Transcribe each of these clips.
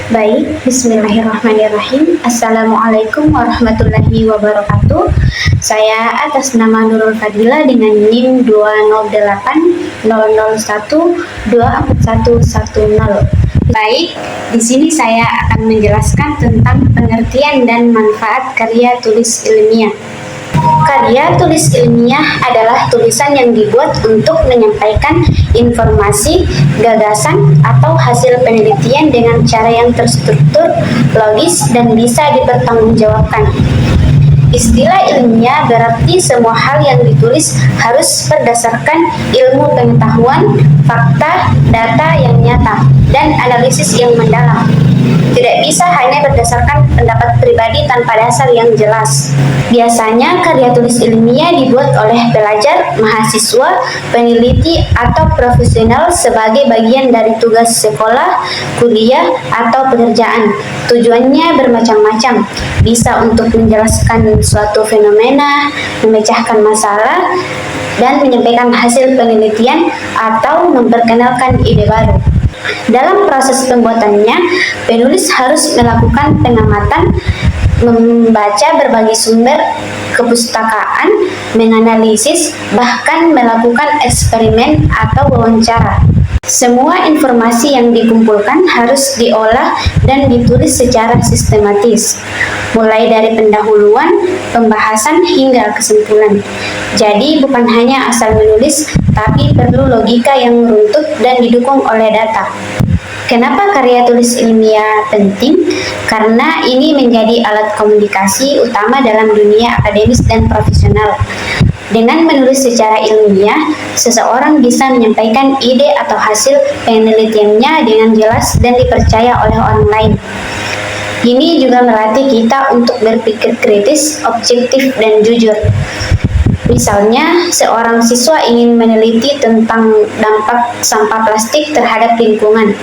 Baik, bismillahirrahmanirrahim. Assalamualaikum warahmatullahi wabarakatuh. Saya atas nama Nurul Fadila dengan NIM 20800124110. Baik, di sini saya akan menjelaskan tentang pengertian dan manfaat karya tulis ilmiah. Karya tulis ilmiah adalah tulisan yang dibuat untuk menyampaikan informasi, gagasan, atau hasil penelitian dengan cara yang terstruktur, logis, dan bisa dipertanggungjawabkan. Istilah ilmiah berarti semua hal yang ditulis harus berdasarkan ilmu pengetahuan, fakta, data yang nyata, dan analisis yang mendalam. Tidak bisa hanya berdasarkan pendapat pribadi tanpa dasar yang jelas. Biasanya karya tulis ilmiah dibuat oleh pelajar, mahasiswa, peneliti, atau profesional sebagai bagian dari tugas sekolah, kuliah, atau pekerjaan. Tujuannya bermacam-macam, bisa untuk menjelaskan suatu fenomena, memecahkan masalah, dan menyampaikan hasil penelitian atau memperkenalkan ide baru. Dalam proses pembuatannya, penulis harus melakukan pengamatan, membaca berbagai sumber kepustakaan, menganalisis, bahkan melakukan eksperimen atau wawancara. Semua informasi yang dikumpulkan harus diolah dan ditulis secara sistematis, mulai dari pendahuluan, pembahasan, hingga kesimpulan. Jadi bukan hanya asal menulis, tapi perlu logika yang runtut dan didukung oleh data. Kenapa karya tulis ilmiah penting? Karena ini menjadi alat komunikasi utama dalam dunia akademis dan profesional. Dengan menulis secara ilmiah, seseorang bisa menyampaikan ide atau hasil penelitiannya dengan jelas dan dipercaya oleh orang lain. Ini juga melatih kita untuk berpikir kritis, objektif, dan jujur. Misalnya, seorang siswa ingin meneliti tentang dampak sampah plastik terhadap lingkungan,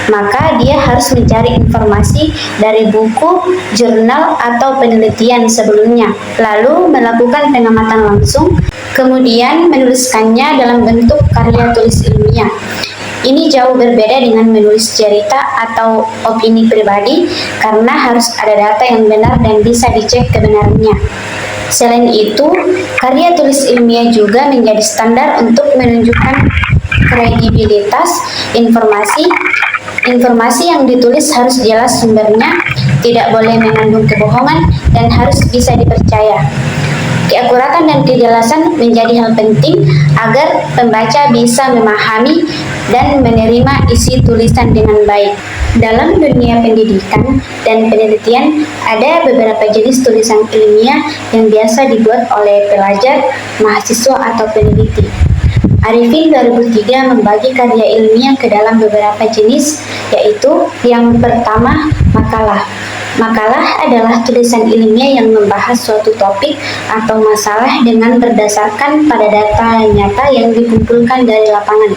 maka dia harus mencari informasi dari buku, jurnal, atau penelitian sebelumnya, lalu melakukan pengamatan langsung, kemudian menuliskannya dalam bentuk karya tulis ilmiah. Ini jauh berbeda dengan menulis cerita atau opini pribadi, karena harus ada data yang benar dan bisa dicek kebenarannya. Selain itu, karya tulis ilmiah juga menjadi standar untuk menunjukkan kredibilitas informasi. Informasi yang ditulis harus jelas sumbernya, tidak boleh mengandung kebohongan, dan harus bisa dipercaya. Keakuratan dan kejelasan menjadi hal penting agar pembaca bisa memahami dan menerima isi tulisan dengan baik. Dalam dunia pendidikan dan penelitian, ada beberapa jenis tulisan ilmiah yang biasa dibuat oleh pelajar, mahasiswa, atau peneliti. Arifin 2003 membagi karya ilmiah ke dalam beberapa jenis, yaitu yang pertama, makalah. Makalah adalah tulisan ilmiah yang membahas suatu topik atau masalah dengan berdasarkan pada data nyata yang dikumpulkan dari lapangan.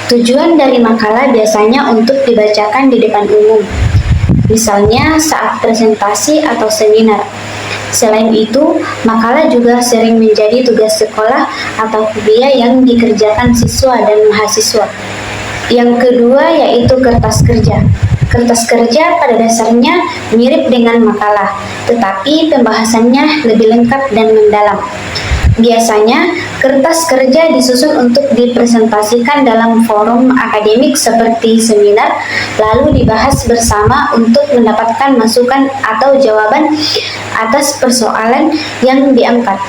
Tujuan dari makalah biasanya untuk dibacakan di depan umum, misalnya saat presentasi atau seminar. Selain itu, makalah juga sering menjadi tugas sekolah atau kuliah yang dikerjakan siswa dan mahasiswa. Yang kedua yaitu kertas kerja. Kertas kerja pada dasarnya mirip dengan makalah, tetapi pembahasannya lebih lengkap dan mendalam. Biasanya, kertas kerja disusun untuk dipresentasikan dalam forum akademik seperti seminar, lalu dibahas bersama untuk mendapatkan masukan atau jawaban atas persoalan yang diangkat.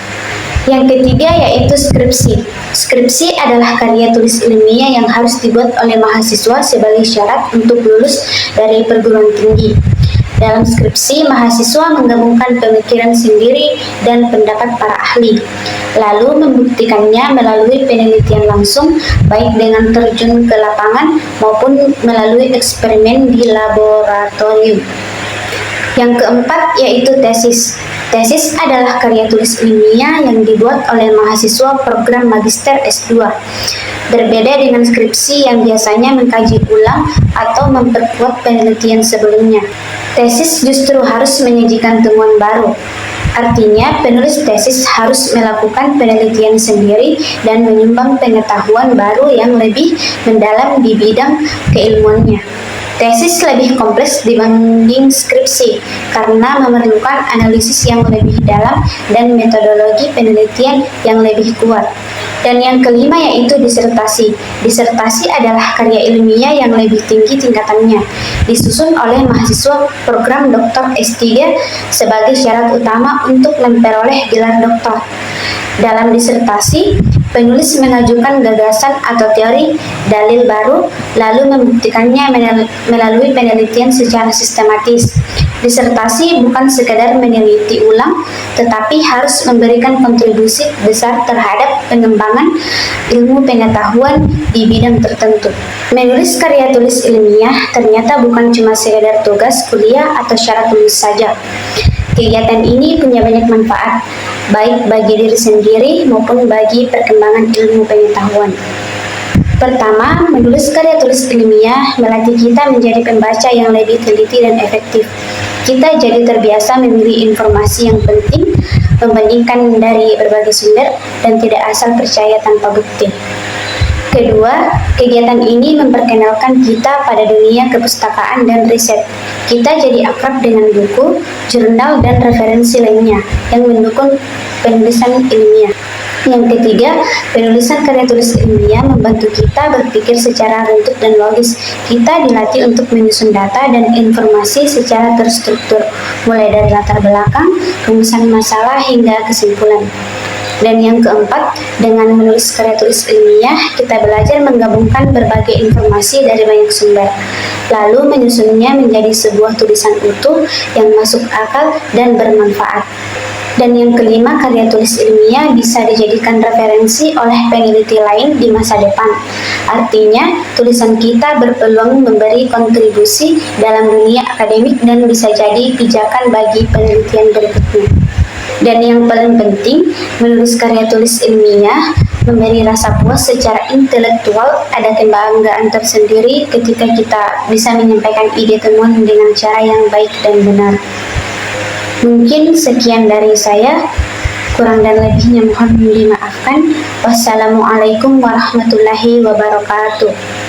Yang ketiga yaitu skripsi. Skripsi adalah karya tulis ilmiah yang harus dibuat oleh mahasiswa sebagai syarat untuk lulus dari perguruan tinggi. Dalam skripsi, mahasiswa menggabungkan pemikiran sendiri dan pendapat para ahli, lalu membuktikannya melalui penelitian langsung, baik dengan terjun ke lapangan maupun melalui eksperimen di laboratorium. Yang keempat yaitu tesis. Tesis adalah karya tulis ilmiah yang dibuat oleh mahasiswa program magister S2. Berbeda dengan skripsi yang biasanya mengkaji ulang atau memperkuat penelitian sebelumnya. Tesis justru harus menyajikan temuan baru. Artinya, penulis tesis harus melakukan penelitian sendiri dan menyumbang pengetahuan baru yang lebih mendalam di bidang keilmuannya. Tesis lebih kompleks dibanding skripsi karena memerlukan analisis yang lebih dalam dan metodologi penelitian yang lebih kuat. Dan yang kelima yaitu disertasi. Disertasi adalah karya ilmiah yang lebih tinggi tingkatannya, disusun oleh mahasiswa program Dr. S3 sebagai syarat utama untuk memperoleh gelar doktor. Dalam disertasi, penulis mengajukan gagasan atau teori, dalil baru, lalu membuktikannya melalui penelitian secara sistematis. Disertasi bukan sekadar meneliti ulang, tetapi harus memberikan kontribusi besar terhadap pengembangan ilmu pengetahuan di bidang tertentu. Menulis karya tulis ilmiah ternyata bukan cuma sekadar tugas kuliah atau syarat tulis saja. Kegiatan ini punya banyak manfaat, baik bagi diri sendiri maupun bagi perkembangan ilmu pengetahuan. Pertama, menulis karya tulis ilmiah melatih kita menjadi pembaca yang lebih teliti dan efektif. Kita jadi terbiasa memilih informasi yang penting, membandingkan dari berbagai sumber, dan tidak asal percaya tanpa bukti. Kedua, kegiatan ini memperkenalkan kita pada dunia kepustakaan dan riset. Kita jadi akrab dengan buku, jurnal, dan referensi lainnya yang mendukung penulisan ilmiah. Yang ketiga, penulisan karya tulis ilmiah membantu kita berpikir secara runtut dan logis. Kita dilatih untuk menyusun data dan informasi secara terstruktur, mulai dari latar belakang, rumusan masalah, hingga kesimpulan. Dan yang keempat, dengan menulis karya tulis ilmiah, kita belajar menggabungkan berbagai informasi dari banyak sumber, lalu menyusunnya menjadi sebuah tulisan utuh yang masuk akal dan bermanfaat. Dan yang kelima, karya tulis ilmiah bisa dijadikan referensi oleh peneliti lain di masa depan. Artinya, tulisan kita berpeluang memberi kontribusi dalam dunia akademik dan bisa jadi pijakan bagi penelitian berikutnya. Dan yang paling penting, menulis karya tulis ilmiah memberi rasa puas secara intelektual, ada kebanggaan tersendiri ketika kita bisa menyampaikan ide temuan dengan cara yang baik dan benar. Mungkin sekian dari saya, kurang dan lebihnya mohon dimaafkan. Wassalamualaikum warahmatullahi wabarakatuh.